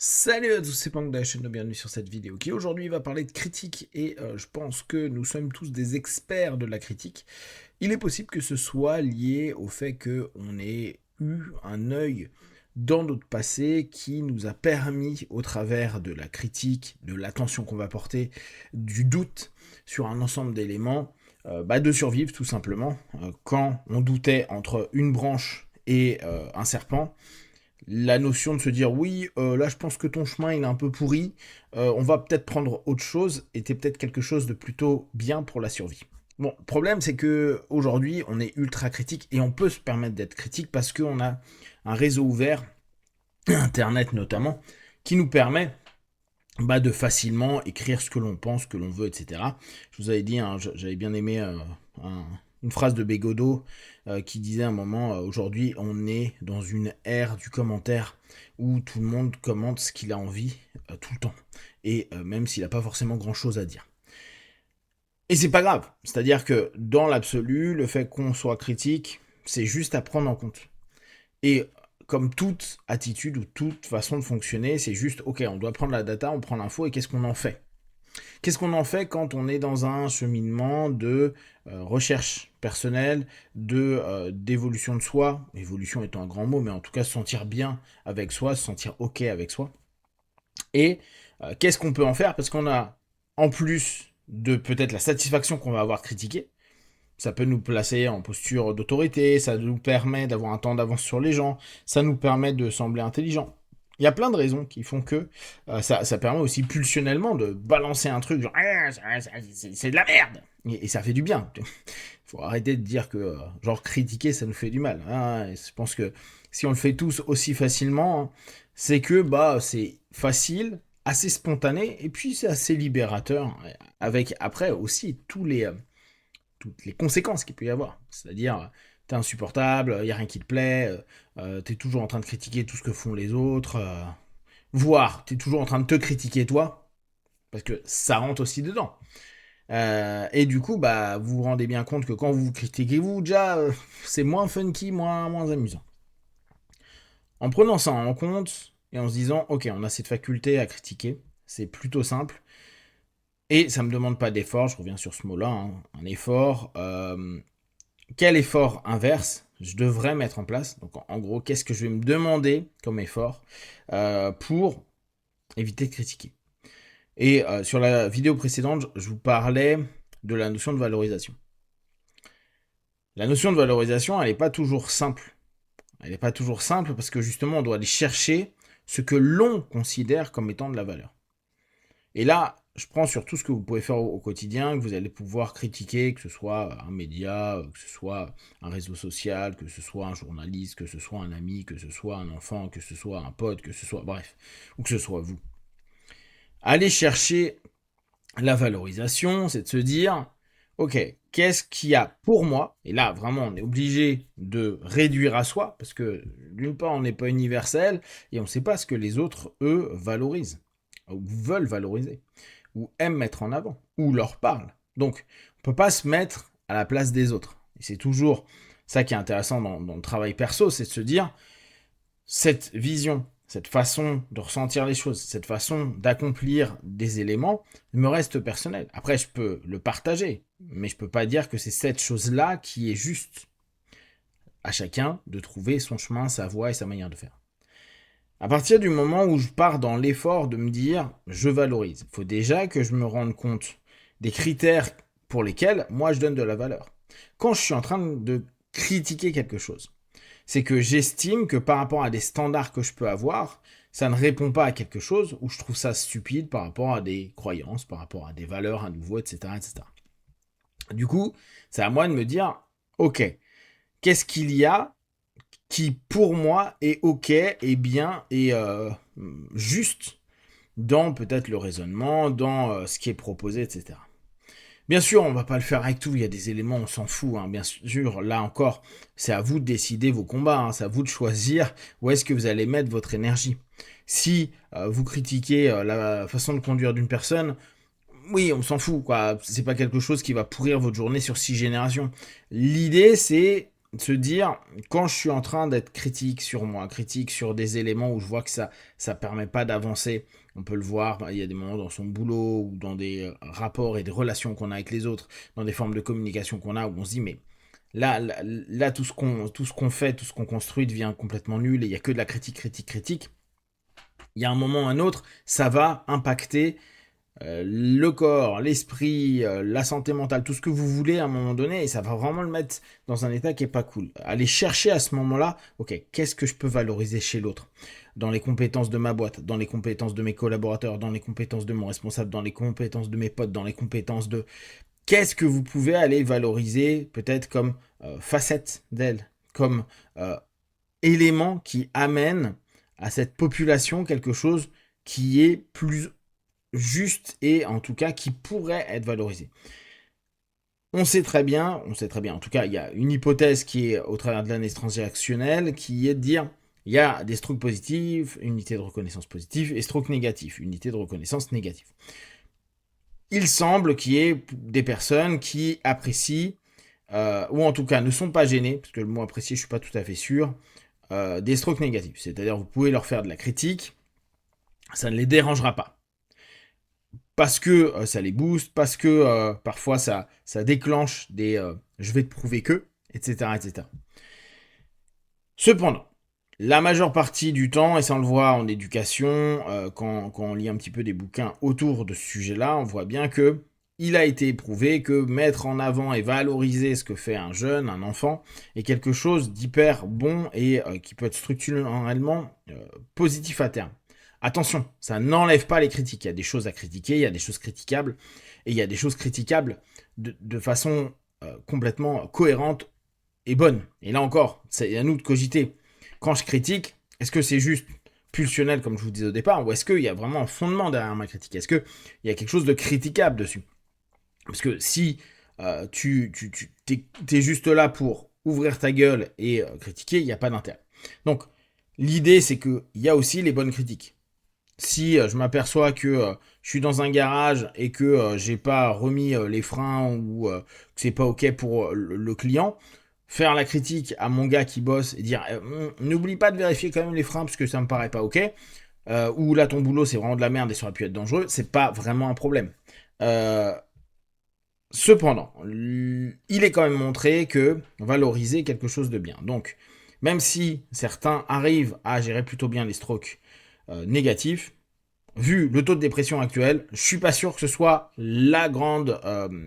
Salut à tous, c'est Pang de la chaîne de bienvenue sur cette vidéo qui aujourd'hui va parler de critique et je pense que nous sommes tous des experts de la critique. Il est possible que ce soit lié au fait qu'on ait eu un œil dans notre passé qui nous a permis au travers de la critique, de l'attention qu'on va porter, du doute sur un ensemble d'éléments, de survivre tout simplement. Quand on doutait entre une branche et un serpent, la notion de se dire oui, là je pense que ton chemin il est un peu pourri, on va peut-être prendre autre chose, était peut-être quelque chose de plutôt bien pour la survie. Bon, le problème c'est que aujourd'hui on est ultra critique et on peut se permettre d'être critique parce qu'on a un réseau ouvert, internet notamment, qui nous permet de facilement écrire ce que l'on pense, ce que l'on veut, etc. Je vous avais dit, hein, j'avais bien aimé une phrase de Bégodeau qui disait à un moment, aujourd'hui on est dans une ère du commentaire où tout le monde commente ce qu'il a envie tout le temps. Et même s'il n'a pas forcément grand-chose à dire. Et c'est pas grave, c'est-à-dire que dans l'absolu, le fait qu'on soit critique, c'est juste à prendre en compte. Et comme toute attitude ou toute façon de fonctionner, c'est juste, ok, on doit prendre la data, on prend l'info et qu'est-ce qu'on en fait? Qu'est-ce qu'on en fait quand on est dans un cheminement de recherche personnelle, d'évolution de soi, évolution étant un grand mot, mais en tout cas se sentir bien avec soi, se sentir ok avec soi. Et qu'est-ce qu'on peut en faire? Parce qu'on a, en plus de peut-être la satisfaction qu'on va avoir critiqué, ça peut nous placer en posture d'autorité, ça nous permet d'avoir un temps d'avance sur les gens, ça nous permet de sembler intelligent. Il y a plein de raisons qui font que ça permet aussi pulsionnellement de balancer un truc genre ah, c'est de la merde et ça fait du bien. Il faut arrêter de dire que genre critiquer ça nous fait du mal. Hein. Et je pense que si on le fait tous aussi facilement, hein, c'est que c'est facile, assez spontané et puis c'est assez libérateur avec après aussi toutes les conséquences qu'il peut y avoir. C'est-à-dire, t'es insupportable, il n'y a rien qui te plaît, t'es toujours en train de critiquer tout ce que font les autres, voire t'es toujours en train de te critiquer toi, parce que ça rentre aussi dedans. Et du coup, vous vous rendez bien compte que quand vous vous critiquez vous, déjà, c'est moins funky, moins amusant. En prenant ça en compte et en se disant, ok, on a cette faculté à critiquer, c'est plutôt simple, et ça me demande pas d'effort, je reviens sur ce mot-là, hein, un effort. Quel effort inverse je devrais mettre en place? Donc en gros, qu'est-ce que je vais me demander comme effort pour éviter de critiquer? Et sur la vidéo précédente, je vous parlais de la notion de valorisation. La notion de valorisation, elle n'est pas toujours simple. Elle n'est pas toujours simple parce que justement, on doit aller chercher ce que l'on considère comme étant de la valeur. Et là, je prends sur tout ce que vous pouvez faire au quotidien, que vous allez pouvoir critiquer, que ce soit un média, que ce soit un réseau social, que ce soit un journaliste, que ce soit un ami, que ce soit un enfant, que ce soit un pote, que ce soit, bref, ou que ce soit vous. Aller chercher la valorisation, c'est de se dire, ok, qu'est-ce qu'il y a pour moi? Et là, vraiment, on est obligé de réduire à soi, parce que d'une part, on n'est pas universel, et on ne sait pas ce que les autres, eux, valorisent, ou veulent valoriser ou aiment mettre en avant, ou leur parlent. Donc, on ne peut pas se mettre à la place des autres. Et c'est toujours ça qui est intéressant dans le travail perso, c'est de se dire, cette vision, cette façon de ressentir les choses, cette façon d'accomplir des éléments me reste personnelle. Après, je peux le partager, mais je ne peux pas dire que c'est cette chose-là qui est juste. À chacun de trouver son chemin, sa voie et sa manière de faire. À partir du moment où je pars dans l'effort de me dire je valorise, il faut déjà que je me rende compte des critères pour lesquels moi je donne de la valeur. Quand je suis en train de critiquer quelque chose, c'est que j'estime que par rapport à des standards que je peux avoir, ça ne répond pas à quelque chose où je trouve ça stupide par rapport à des croyances, par rapport à des valeurs à nouveau, etc., etc. Du coup, c'est à moi de me dire, ok, qu'est-ce qu'il y a qui pour moi est ok et bien et juste dans peut-être le raisonnement, dans ce qui est proposé, etc. Bien sûr, on va pas le faire avec tout, il y a des éléments, on s'en fout, hein. Bien sûr, là encore, c'est à vous de décider vos combats, hein. C'est à vous de choisir où est-ce que vous allez mettre votre énergie. Si vous critiquez la façon de conduire d'une personne, oui, on s'en fout, quoi. C'est pas quelque chose qui va pourrir votre journée sur 6 générations. L'idée, c'est se dire, quand je suis en train d'être critique sur moi, critique sur des éléments où je vois que ça permet pas d'avancer, on peut le voir, il y a des moments dans son boulot ou dans des rapports et des relations qu'on a avec les autres, dans des formes de communication qu'on a, où on se dit, mais là tout ce qu'on fait, tout ce qu'on construit devient complètement nul et il y a que de la critique, critique, critique. Il y a un moment ou un autre, ça va impacter le corps, l'esprit, la santé mentale, tout ce que vous voulez à un moment donné, et ça va vraiment le mettre dans un état qui est pas cool. Allez chercher à ce moment-là, ok, qu'est-ce que je peux valoriser chez l'autre? Dans les compétences de ma boîte, dans les compétences de mes collaborateurs, dans les compétences de mon responsable, dans les compétences de mes potes, dans les compétences de... Qu'est-ce que vous pouvez aller valoriser peut-être comme facette d'elle, comme élément qui amène à cette population quelque chose qui est plus juste et en tout cas qui pourrait être valorisé. On sait très bien, en tout cas il y a une hypothèse qui est au travers de l'analyse transactionnelle qui est de dire il y a des strokes positifs, unité de reconnaissance positive et strokes négatifs, unité de reconnaissance négative. Il semble qu'il y ait des personnes qui apprécient, ou en tout cas ne sont pas gênées, parce que le mot apprécier je suis pas tout à fait sûr, des strokes négatifs. C'est-à-dire vous pouvez leur faire de la critique, ça ne les dérangera pas. Parce que ça les booste, parce que parfois ça déclenche des je vais te prouver que, etc., etc. Cependant, la majeure partie du temps, et ça on le voit en éducation, quand on lit un petit peu des bouquins autour de ce sujet-là, on voit bien que il a été prouvé que mettre en avant et valoriser ce que fait un jeune, un enfant, est quelque chose d'hyper bon et qui peut être structurellement positif à terme. Attention, ça n'enlève pas les critiques. Il y a des choses à critiquer, il y a des choses critiquables, et il y a des choses critiquables de façon complètement cohérente et bonne. Et là encore, c'est à nous de cogiter. Quand je critique, est-ce que c'est juste pulsionnel comme je vous disais au départ, ou est-ce qu'il y a vraiment un fondement derrière ma critique? Est-ce qu'il y a quelque chose de critiquable dessus? Parce que si tu t'es juste là pour ouvrir ta gueule et critiquer, il n'y a pas d'intérêt. Donc, l'idée, c'est qu'il y a aussi les bonnes critiques. Si je m'aperçois que je suis dans un garage et que j'ai pas remis les freins ou que c'est pas ok pour le client, faire la critique à mon gars qui bosse et dire n'oublie pas de vérifier quand même les freins parce que ça me paraît pas ok, ou là ton boulot c'est vraiment de la merde et ça aurait pu être dangereux, c'est pas vraiment un problème. Cependant, il est quand même montré que valoriser quelque chose de bien. Donc, même si certains arrivent à gérer plutôt bien les strokes négatifs, vu le taux de dépression actuel, je suis pas sûr que ce soit la grande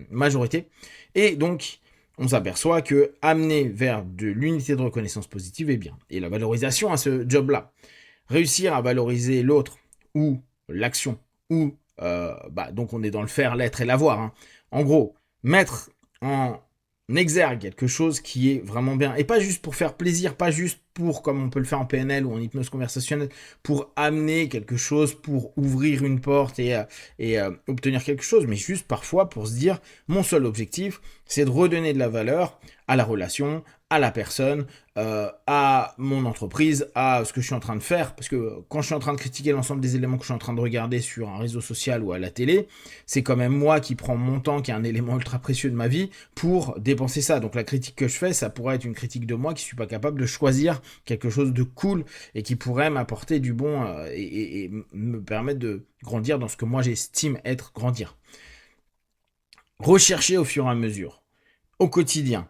majorité. Et donc, on s'aperçoit que amener vers de l'unité de reconnaissance positive est bien. Et la valorisation à ce job-là, réussir à valoriser l'autre ou l'action ou donc on est dans le faire, l'être et l'avoir. Hein. En gros, mettre en exergue quelque chose qui est vraiment bien. Et pas juste pour faire plaisir, pas juste pour, comme on peut le faire en PNL ou en hypnose conversationnelle, pour amener quelque chose, pour ouvrir une porte et obtenir quelque chose, mais juste parfois pour se dire, mon seul objectif, c'est de redonner de la valeur à la relation, à la personne, à mon entreprise, à ce que je suis en train de faire. Parce que quand je suis en train de critiquer l'ensemble des éléments que je suis en train de regarder sur un réseau social ou à la télé, c'est quand même moi qui prends mon temps, qui est un élément ultra précieux de ma vie, pour dépenser ça. Donc la critique que je fais, ça pourrait être une critique de moi qui suis pas capable de choisir quelque chose de cool et qui pourrait m'apporter du bon et me permettre de grandir dans ce que moi j'estime être grandir. Rechercher au fur et à mesure, au quotidien,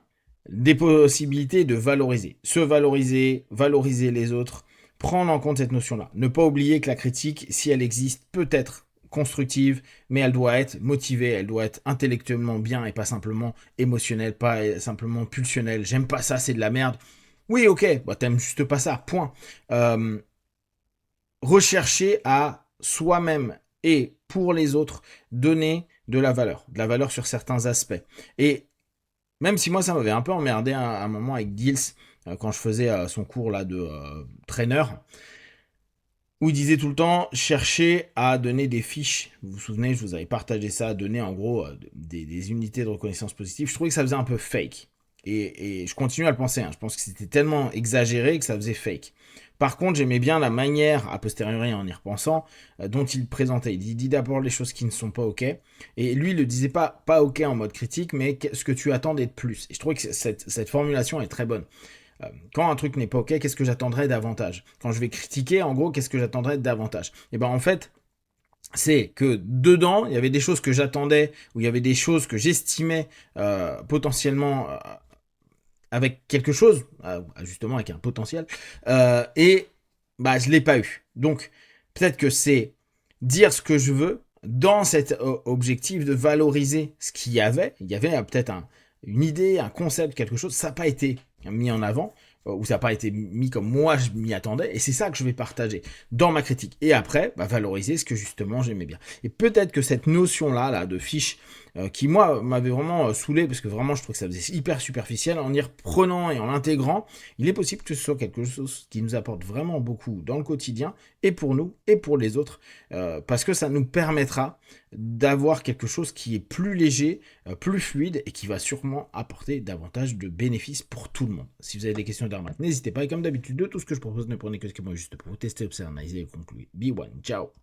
des possibilités de valoriser. Se valoriser, valoriser les autres, prendre en compte cette notion-là. Ne pas oublier que la critique, si elle existe, peut être constructive, mais elle doit être motivée, elle doit être intellectuellement bien et pas simplement émotionnelle, pas simplement pulsionnelle. J'aime pas ça, c'est de la merde. Oui, ok, bah t'aimes juste pas ça, point. Rechercher à soi-même et pour les autres donner de la valeur sur certains aspects. Et même si moi ça m'avait un peu emmerdé à un moment avec Gils, quand je faisais son cours là de trainer, où il disait tout le temps chercher à donner des fiches. Vous vous souvenez, je vous avais partagé ça, donner en gros des unités de reconnaissance positive. Je trouvais que ça faisait un peu fake. Et je continue à le penser, hein. Je pense que c'était tellement exagéré que ça faisait fake. Par contre, j'aimais bien la manière, a posteriori en y repensant, dont il présentait. Il dit d'abord les choses qui ne sont pas OK. Et lui, il le disait pas OK en mode critique, mais ce que tu attendais de plus. Et je trouvais que cette formulation est très bonne. Quand un truc n'est pas OK, qu'est-ce que j'attendrais davantage? Quand je vais critiquer, en gros, qu'est-ce que j'attendrais davantage? Et ben en fait, c'est que dedans, il y avait des choses que j'attendais, ou il y avait des choses que j'estimais potentiellement avec quelque chose, justement avec un potentiel, et bah je l'ai pas eu. Donc peut-être que c'est dire ce que je veux dans cet objectif de valoriser ce qu'il y avait. Il y avait peut-être une idée, un concept, quelque chose, ça n'a pas été mis en avant, ou ça n'a pas été mis comme moi je m'y attendais, et c'est ça que je vais partager dans ma critique. Et après, bah, valoriser ce que justement j'aimais bien. Et peut-être que cette notion-là là, de fiche, qui moi m'avait vraiment saoulé, parce que vraiment je trouve que ça faisait hyper superficiel, en y reprenant et en l'intégrant, il est possible que ce soit quelque chose qui nous apporte vraiment beaucoup dans le quotidien, et pour nous, et pour les autres, parce que ça nous permettra d'avoir quelque chose qui est plus léger, plus fluide, et qui va sûrement apporter davantage de bénéfices pour tout le monde. Si vous avez des questions d'arnaque, n'hésitez pas, et comme d'habitude, de tout ce que je propose, ne prenez que ce qui est bon juste pour vous tester, observer, analyser et conclure. Be one, ciao.